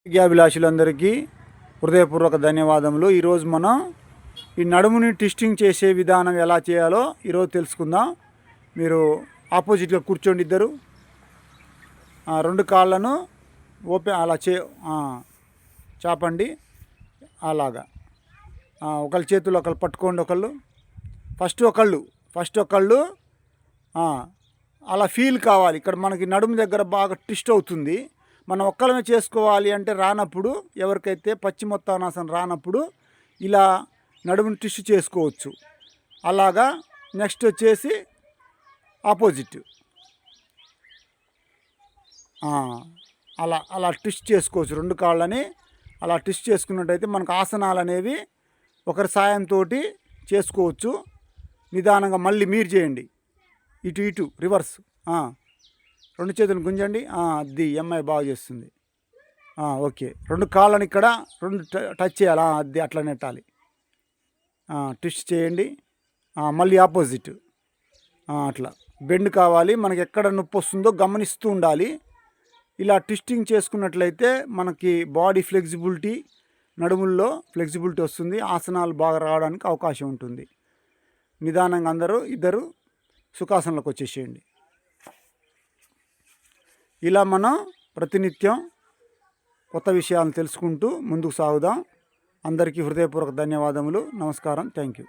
విద్యాభిలాషులందరికీ హృదయపూర్వక ధన్యవాదములు. ఈరోజు మనం ఈ నడుముని ట్విస్టింగ్ చేసే విధానం ఎలా చేయాలో ఈరోజు తెలుసుకుందాం. మీరు ఆపోజిట్గా కూర్చోండి, ఇద్దరు రెండు కాళ్ళను ఓపెన్ అలా చాపండి. అలాగా ఒకళ్ళ చేతులు ఒకళ్ళు పట్టుకోండి. ఫస్ట్ ఒకళ్ళు అలా ఫీల్ కావాలి. ఇక్కడ మనకి నడుము దగ్గర బాగా ట్విస్ట్ అవుతుంది. మనం ఒక్కళ్ళమే చేసుకోవాలి అంటే రానప్పుడు, ఎవరికైతే పశ్చిమోత్తానాసనం రానప్పుడు ఇలా నడుముని ట్విస్ట్ చేసుకోవచ్చు. అలాగా నెక్స్ట్ వచ్చేసి ఆపోజిట్ అలా అలా ట్విస్ట్ చేసుకోవచ్చు. రెండు కాళ్ళని అలా ట్విస్ట్ చేసుకున్నట్టయితే మనకు ఆసనాలు అనేవి ఒకరి సాయంతో చేసుకోవచ్చు. నిదానంగా మళ్ళీ మీరు చేయండి, ఇటు రివర్స్. రెండు చేతులు గుంజండి. అది అమ్మాయి బాగా చేస్తుంది. ఓకే, రెండు కాళ్ళని ఇక్కడ రెండు టచ్ చేయాలి. అది అట్లా నెట్టాలి. ట్విస్ట్ చేయండి. మళ్ళీ ఆపోజిట్ అట్లా బెండ్ కావాలి. మనకి ఎక్కడ నొప్పి వస్తుందో గమనిస్తూ ఉండాలి. ఇలా ట్విస్టింగ్ చేసుకున్నట్లయితే మనకి బాడీ ఫ్లెక్సిబిలిటీ, నడుముల్లో ఫ్లెక్సిబిలిటీ వస్తుంది. ఆసనాలు బాగా రావడానికి అవకాశం ఉంటుంది. నిదానంగా ఇద్దరు సుఖాసనంలోకి వచ్చేసేయండి. ఇలా మనం ప్రతినిత్యం కొత్త విషయాలను తెలుసుకుంటూ ముందుకు సాగుదాం. అందరికీ హృదయపూర్వక ధన్యవాదములు. నమస్కారం. Thank you.